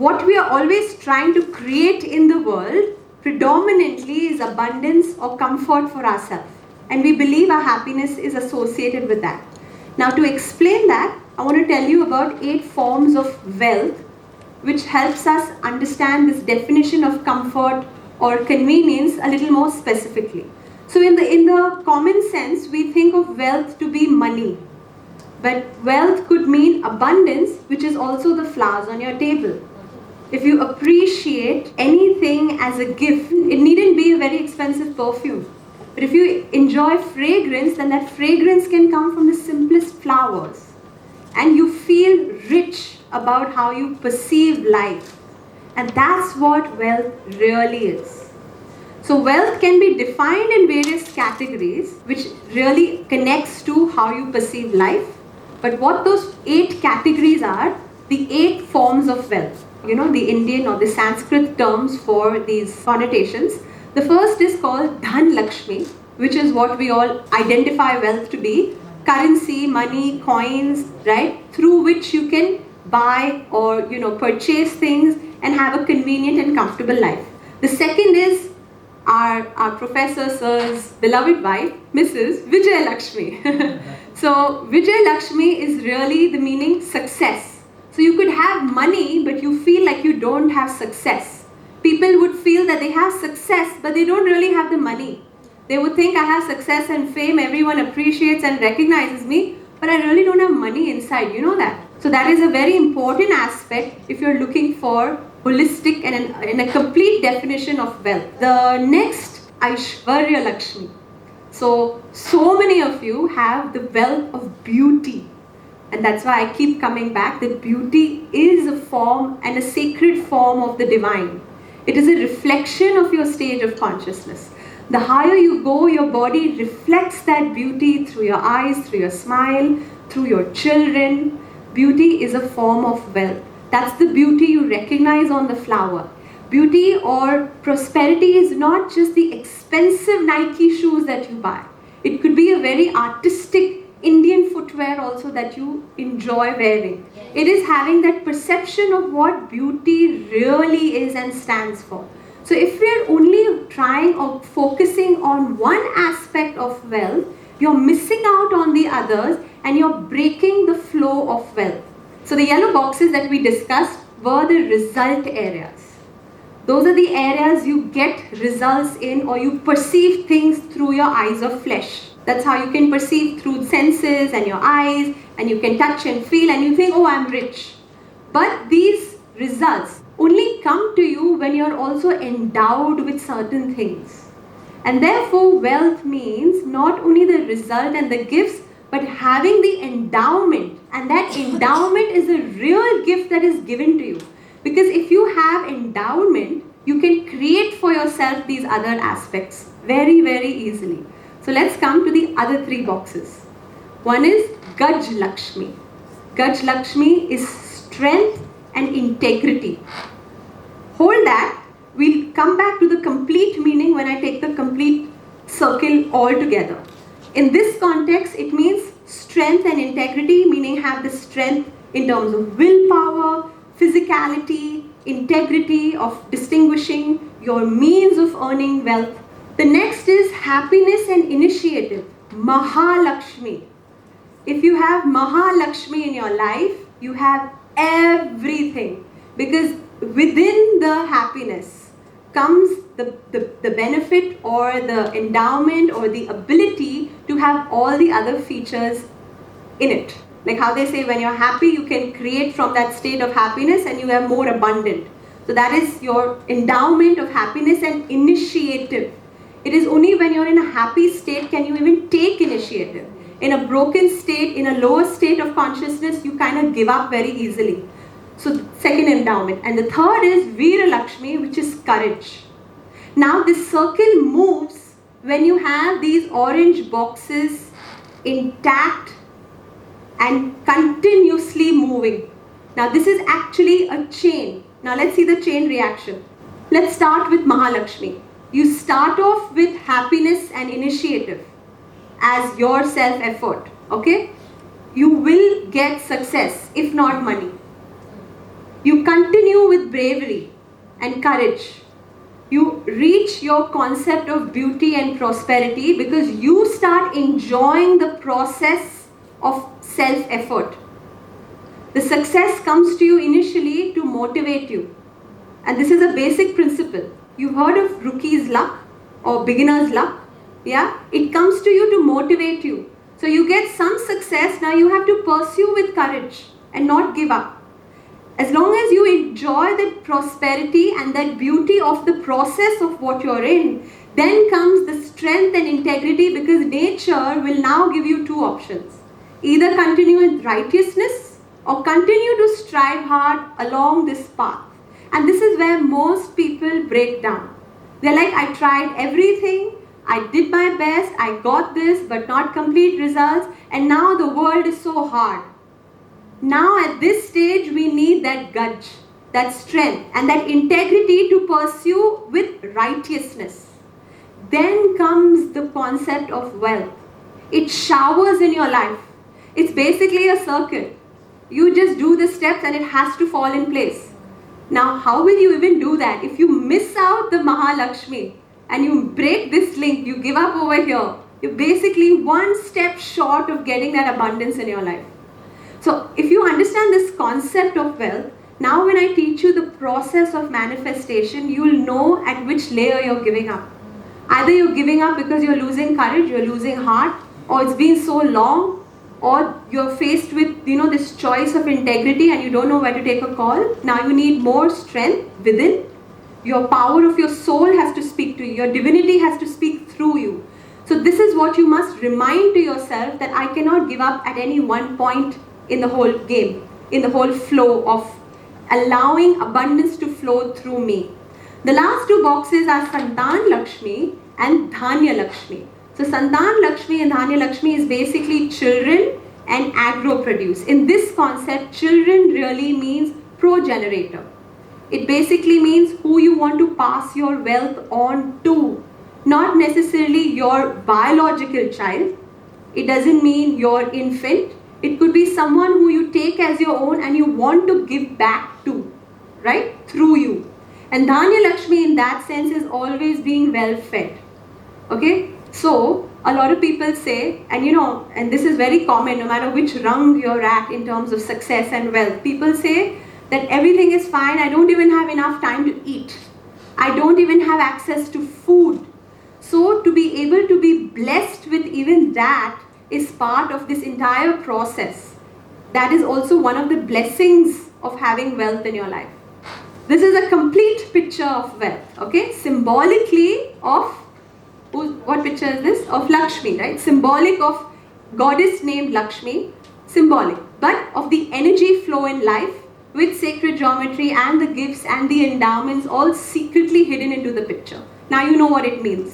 what we are always trying to create in the world predominantly is abundance or comfort for ourselves. And we believe our happiness is associated with that. Now, to explain that, I want to tell you about 8 forms of wealth, which helps us understand this definition of comfort or convenience a little more specifically. So in the common sense, we think of wealth to be money. But wealth could mean abundance, which is also the flowers on your table. If you appreciate anything as a gift, it needn't be a very expensive perfume. But if you enjoy fragrance, then that fragrance can come from the simplest flowers. And you feel rich about how you perceive life. And that's what wealth really is. So wealth can be defined in various categories, which really connects to how you perceive life. But what those 8 categories are, the 8 forms of wealth. You know, the Indian or the Sanskrit terms for these connotations. The first is called Dhan Lakshmi, which is what we all identify wealth to be. Currency, money, coins, right? Through which you can buy or, purchase things and have a convenient and comfortable life. The second is our Professor Sir's beloved wife, Mrs. Vijay Lakshmi. So Vijay Lakshmi is really the meaning success. So you could have money, but you feel like you don't have success. People would feel that they have success, but they don't really have the money. They would think I have success and fame, everyone appreciates and recognizes me, but I really don't have money inside, you know that. So that is a very important aspect if you're looking for holistic and a complete definition of wealth. The next, Aishwarya Lakshmi. So many of you have the wealth of beauty. And that's why I keep coming back that beauty is a form and a sacred form of the divine. It is a reflection of your stage of consciousness. The higher you go, your body reflects that beauty through your eyes, through your smile, through your children. Beauty is a form of wealth. That's the beauty you recognize on the flower. Beauty or prosperity is not just the expensive Nike shoes that you buy. It could be a very artistic Indian footwear also that you enjoy wearing. It is having that perception of what beauty really is and stands for. So if we're only trying or focusing on one aspect of wealth, you're missing out on the others and you're breaking the flow of wealth. So the yellow boxes that we discussed were the result areas. Those are the areas you get results in, or you perceive things through your eyes of flesh. That's how you can perceive through senses and your eyes, and you can touch and feel and you think, oh, I'm rich. But these results only come to you when you're also endowed with certain things. And therefore, wealth means not only the result and the gifts, but having the endowment. And that endowment is a real gift that is given to you. Because if you have endowment, you can create for yourself these other aspects very, very easily. So let's come to the other 3 boxes. One is Gaj Lakshmi. Gaj Lakshmi is strength and integrity. Hold that. We'll come back to the complete meaning when I take the complete circle all together. In this context, it means strength and integrity, meaning have the strength in terms of willpower, physicality, integrity of distinguishing your means of earning wealth. The next is happiness and initiative, Mahalakshmi. If you have Mahalakshmi in your life, you have everything. Because within the happiness comes the benefit or the endowment or the ability to have all the other features in it. Like how they say when you're happy, you can create from that state of happiness and you are more abundant. So that is your endowment of happiness and initiative. It is only when you're in a happy state can you even take initiative. In a broken state, in a lower state of consciousness, you kind of give up very easily. So second endowment. And the third is Veera Lakshmi, which is courage. Now this circle moves when you have these orange boxes intact and continuously moving. Now this is actually a chain. Now let's see the chain reaction. Let's start with Mahalakshmi. You start off with happiness and initiative as your self-effort, okay? You will get success, if not money. You continue with bravery and courage. You reach your concept of beauty and prosperity because you start enjoying the process of self-effort. The success comes to you initially to motivate you. And this is a basic principle. You've heard of rookie's luck or beginner's luck. Yeah? It comes to you to motivate you. So you get some success, now you have to pursue with courage and not give up. As long as you enjoy that prosperity and that beauty of the process of what you're in, then comes the strength and integrity, because nature will now give you two options. Either continue with righteousness or continue to strive hard along this path. And this is where most people break down. They're like, I tried everything, I did my best, I got this, but not complete results, and now the world is so hard. Now at this stage, we need that gudge, that strength, and that integrity to pursue with righteousness. Then comes the concept of wealth. It showers in your life. It's basically a circuit. You just do the steps and it has to fall in place. Now, how will you even do that? If you miss out the Mahalakshmi and you break this link, you give up over here, you're basically one step short of getting that abundance in your life. So, if you understand this concept of wealth, now when I teach you the process of manifestation, you will know at which layer you're giving up. Either you're giving up because you're losing courage, you're losing heart, or it's been so long, or you're faced with, this choice of integrity and you don't know where to take a call. Now you need more strength within. Your power of your soul has to speak to you. Your divinity has to speak through you. So this is what you must remind to yourself, that I cannot give up at any one point in the whole game, in the whole flow of allowing abundance to flow through me. The last two boxes are Santan Lakshmi and Dhanya Lakshmi. So Santan Lakshmi and Dhanya Lakshmi is basically children and agro produce. In this concept, children really means progenitor. It basically means who you want to pass your wealth on to, not necessarily your biological child. It doesn't mean your infant. It could be someone who you take as your own and you want to give back to, right? Through you. And Dhanya Lakshmi in that sense is always being well fed. Okay? So, a lot of people say, and this is very common no matter which rung you're at in terms of success and wealth, people say that everything is fine, I don't even have enough time to eat. I don't even have access to food. So, to be able to be blessed with even that is part of this entire process. That is also one of the blessings of having wealth in your life. This is a complete picture of wealth, okay? Symbolically of, what picture is this? Of Lakshmi, right? Symbolic of goddess named Lakshmi, symbolic, but of the energy flow in life with sacred geometry and the gifts and the endowments all secretly hidden into the picture. Now you know what it means.